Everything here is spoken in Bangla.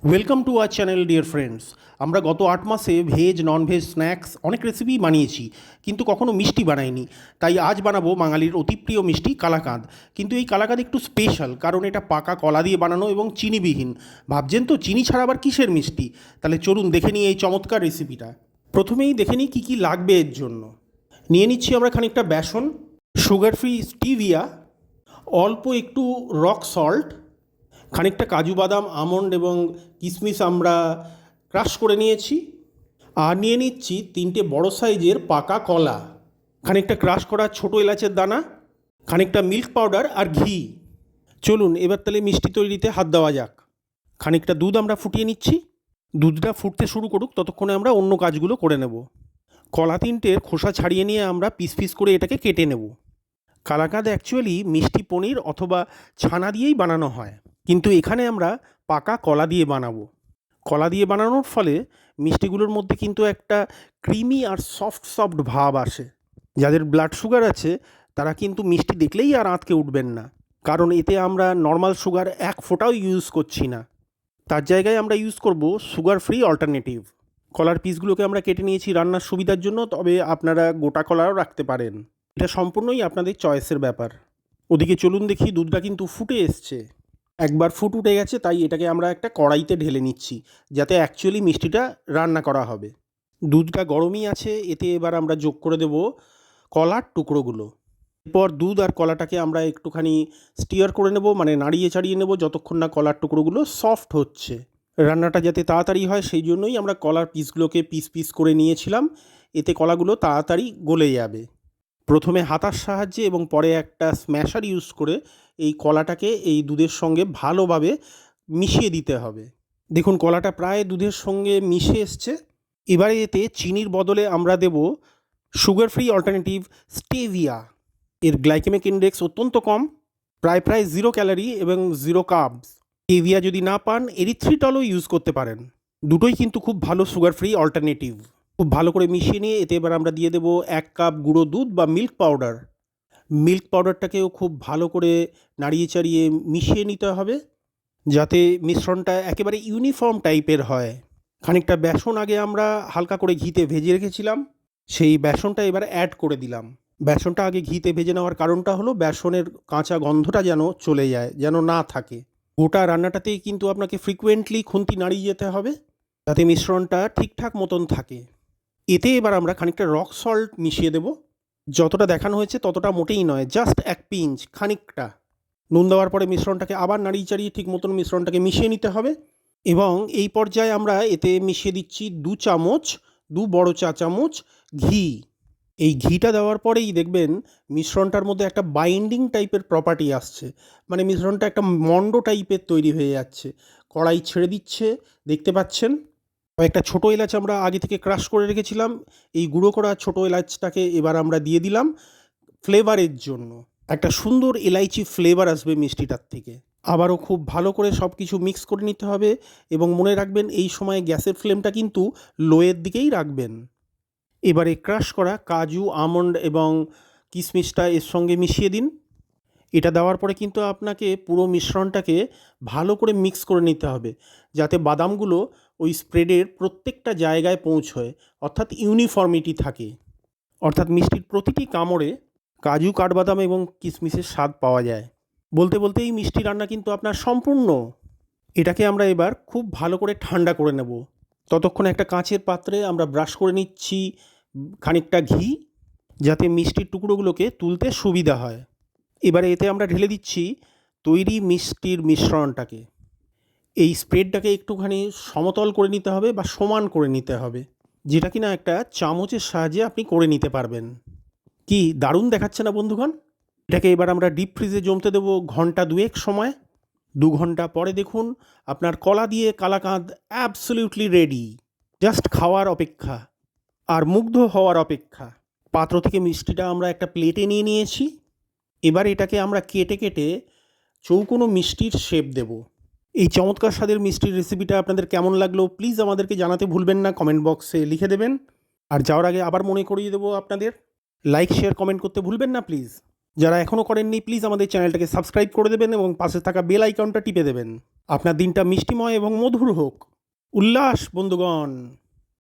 Welcome to our channel dear friends. আমরা গত 8 মাসে ভেজ নন ভেজ স্ন্যাক্স অনেক রেসিপি বানিয়েছি, কিন্তু কখনো মিষ্টি বানাইনি। তাই আজ বানাবো বাঙালির অতি প্রিয় মিষ্টি কালাকাঁদ। কিন্তু এই কালাকাঁদ একটু স্পেশাল, কারণ এটা পাকা কলা দিয়ে বানানো এবং চিনিবিহীন। ভাবছেন তো চিনি ছাড়া আবার কিসের মিষ্টি? তাহলে চলুন দেখে নিই এই চমৎকার রেসিপিটা। প্রথমেই দেখে নিই কী কী লাগবে এর জন্য। নিয়ে নিচ্ছি আমরা খানিকটা বেসন, সুগার ফ্রি স্টিভিয়া, অল্প একটু রক সল্ট, খানিকটা কাজু বাদাম আমন্ড এবং কিশমিশ আমরা ক্রাশ করে নিয়েছি। আর নিয়ে নিচ্ছি 3টে বড় সাইজের পাকা কলা, খানিকটা ক্রাশ করা ছোটো এলাচের দানা, খানিকটা মিল্ক পাউডার আর ঘি। চলুন এবার তাহলে মিষ্টি তৈরিতে হাত দেওয়া যাক। খানিকটা দুধ আমরা ফুটিয়ে নিচ্ছি। দুধটা ফুটতে শুরু করুক, ততক্ষণে আমরা অন্য কাজগুলো করে নেব। কলা 3টের খোসা ছাড়িয়ে নিয়ে আমরা পিস পিস করে এটাকে কেটে নেব। কালাকাঁদ অ্যাকচুয়ালি মিষ্টি পনির অথবা ছানা দিয়েই বানানো হয়, কিন্তু এখানে আমরা পাকা কলা দিয়ে বানাবো। কলা দিয়ে বানানোর ফলে মিষ্টিগুলোর মধ্যে কিন্তু একটা ক্রিমি আর সফট সফট ভাব আসে। যাদের ব্লাড সুগার আছে তারা কিন্তু মিষ্টি দেখলেই আর আঁতকে উঠবেন না, কারণ এতে আমরা নর্মাল সুগার এক ফোঁটাও ইউজ করছি না। তার জায়গায় আমরা ইউজ করব সুগার ফ্রি অল্টারনেটিভ। কলার পিসগুলোকে আমরা কেটে নিয়েছি রান্নার সুবিধার জন্য, তবে আপনারা গোটা কলাও রাখতে পারেন। এটা সম্পূর্ণই আপনাদের চয়েসের ব্যাপার। ওদিকে চলুন দেখি, দুধটা কিন্তু ফুটে এসছে। একবার ফুট উঠে গেছে, তাই এটাকে আমরা একটা কড়াইতে ঢেলে নিচ্ছি, যাতে অ্যাকচুয়ালি মিষ্টিটা রান্না করা হবে। দুধটা গরমই আছে, এতে এবার আমরা যোগ করে দেব কলার টুকরোগুলো। এরপর দুধ আর কলাটাকে আমরা একটুখানি স্টিয়ার করে নেব, মানে নাড়িয়ে চাড়িয়ে নেব যতক্ষণ না কলার টুকরোগুলো সফট হচ্ছে। রান্নাটা যাতে তাড়াতাড়ি হয় সেই জন্যই আমরা কলার পিসগুলোকে পিস পিস করে নিয়েছিলাম, এতে কলাগুলো তাড়াতাড়ি গলে যাবে। প্রথমে হাতার সাহায্যে এবং পরে একটা স্ম্যাশার ইউজ করে এই কলাটাকে এই দুধের সঙ্গে ভালোভাবে মিশিয়ে দিতে হবে। দেখুন কলাটা প্রায় দুধের সঙ্গে মিশে এসছে। এবারে এতে চিনির বদলে আমরা দেব সুগার ফ্রি অল্টারনেটিভ স্টেভিয়া। এর গ্লাইকেমিক ইন্ডেক্স অত্যন্ত কম, প্রায় 0 ক্যালোরি এবং 0 কার্বস। স্টেভিয়া যদি না পান এরিথ্রিটলও ইউজ করতে পারেন, দুটোই কিন্তু খুব ভালো সুগার ফ্রি অল্টারনেটিভ। খুব ভালো করে মিশিয়ে নিয়ে এতে এবার আমরা দিয়ে দেবো 1 কাপ গুঁড়ো দুধ বা মিল্ক পাউডার। মিল্ক পাউডারটাকেও খুব ভালো করে নাড়িয়ে চাড়িয়ে মিশিয়ে নিতে হবে, যাতে মিশ্রণটা একেবারে ইউনিফর্ম টাইপের হয়। খানিকটা বেসন আগে আমরা হালকা করে ঘিতে ভেজে রেখেছিলাম, সেই বেসনটা এবার অ্যাড করে দিলাম। বেসনটা আগে ঘিতে ভেজে নেওয়ার কারণটা হলো বেসনের কাঁচা গন্ধটা যেন চলে যায়, যেন না থাকে। গোটা রান্নাটাতেই কিন্তু আপনাকে ফ্রিকুয়েন্টলি খুন্তি নাড়িয়ে যেতে হবে, যাতে মিশ্রণটা ঠিকঠাক মতন থাকে। এতে এবার আমরা খানিকটা রক সল্ট মিশিয়ে দেব। যতটা দেখানো হয়েছে ততটা মোটেই নয়, জাস্ট 1 পিঞ্চ খানিকটা। নুন দেওয়ার পরে মিশ্রণটাকে আবার নাড়িয়ে চাড়িয়ে ঠিক মতন মিশ্রণটাকে মিশিয়ে নিতে হবে। এবং এই পর্যায়ে আমরা এতে মিশিয়ে দিচ্ছি 2 বড় চা চামচ ঘি। এই ঘিটা দেওয়ার পরেই দেখবেন মিশ্রণটার মধ্যে একটা বাইন্ডিং টাইপের প্রপার্টি আসছে, মানে মিশ্রণটা একটা মন্ড টাইপের তৈরি হয়ে যাচ্ছে। কড়াই ছেড়ে দিচ্ছে, দেখতে পাচ্ছেন। একটা ছোটো এলাচ আমরা আগে থেকে ক্রাশ করে রেখেছিলাম, এই গুঁড়ো করা ছোটো এলাচটাকে এবার আমরা দিয়ে দিলাম ফ্লেভারের জন্য। একটা সুন্দর এলাইচি ফ্লেভার আসবে মিষ্টিটার থেকে। আবারও খুব ভালো করে সব কিছু মিক্স করে নিতে হবে, এবং মনে রাখবেন এই সময় গ্যাসের ফ্লেমটা কিন্তু লোয়ের দিকেই রাখবেন। এবারে ক্রাশ করা কাজু আমন্ড এবং কিশমিশটা এর সঙ্গে মিশিয়ে দিন। এটা দেওয়ার পরে কিন্তু আপনাকে পুরো মিশ্রণটাকে ভালো করে মিক্স করে নিতে হবে, যাতে বাদামগুলো ওই স্প্রেডের প্রত্যেকটা জায়গায় পৌঁছয়, অর্থাৎ ইউনিফর্মিটি থাকে, অর্থাৎ মিষ্টির প্রতিটি কামড়ে কাজু কাঠবাদাম এবং কিশমিশের স্বাদ পাওয়া যায়। বলতে বলতে এই মিষ্টি রান্না কিন্তু আপনার সম্পূর্ণ। এটাকে আমরা এবার খুব ভালো করে ঠান্ডা করে নেব। ততক্ষণে একটা কাঁচের পাত্রে আমরা ব্রাশ করে নিচ্ছি খানিকটা ঘি, যাতে মিষ্টির টুকরোগুলোকে তুলতে সুবিধা হয়। এবারে এতে আমরা ঢেলে দিচ্ছি তৈরি মিষ্টির মিশ্রণটাকে। এই স্প্রেডটাকে একটুখানি সমতল করে নিতে হবে বা সমান করে নিতে হবে, যেটা কিনা একটা চামচের সাহায্যে আপনি করে নিতে পারবেন। কি দারুণ দেখাচ্ছে না বন্ধুগণ? এটাকে এবার আমরা ডিপ ফ্রিজে জমতে দেবো ঘন্টা 2 সময়। 2 ঘন্টা পরে দেখুন আপনার কলা দিয়ে কালাকাঁদ অ্যাবসলিউটলি রেডি। জাস্ট খাওয়ার অপেক্ষা আর মুগ্ধ হওয়ার অপেক্ষা। পাত্র থেকে মিষ্টিটা আমরা একটা প্লেটে নিয়ে নিয়েছি। এবার এটাকে আমরা কেটে কেটে চৌকোনো মিষ্টির শেপ দেব। এই চমৎকার স্বাদের মিষ্টির রেসিপিটা আপনাদের কেমন লাগলো প্লিজ আমাদেরকে জানাতে ভুলবেন না, কমেন্ট বক্সে লিখে দেবেন। আর যাওয়ার আগে আবার মনে করিয়ে দেবো আপনাদের, লাইক শেয়ার কমেন্ট করতে ভুলবেন না প্লিজ। যারা এখনও করেননি প্লিজ আমাদের চ্যানেলটাকে সাবস্ক্রাইব করে দেবেন এবং পাশে থাকা বেল আইকনটা টিপে দেবেন। আপনার দিনটা মিষ্টিময় এবং মধুর হোক। উল্লাস বন্ধুগণ।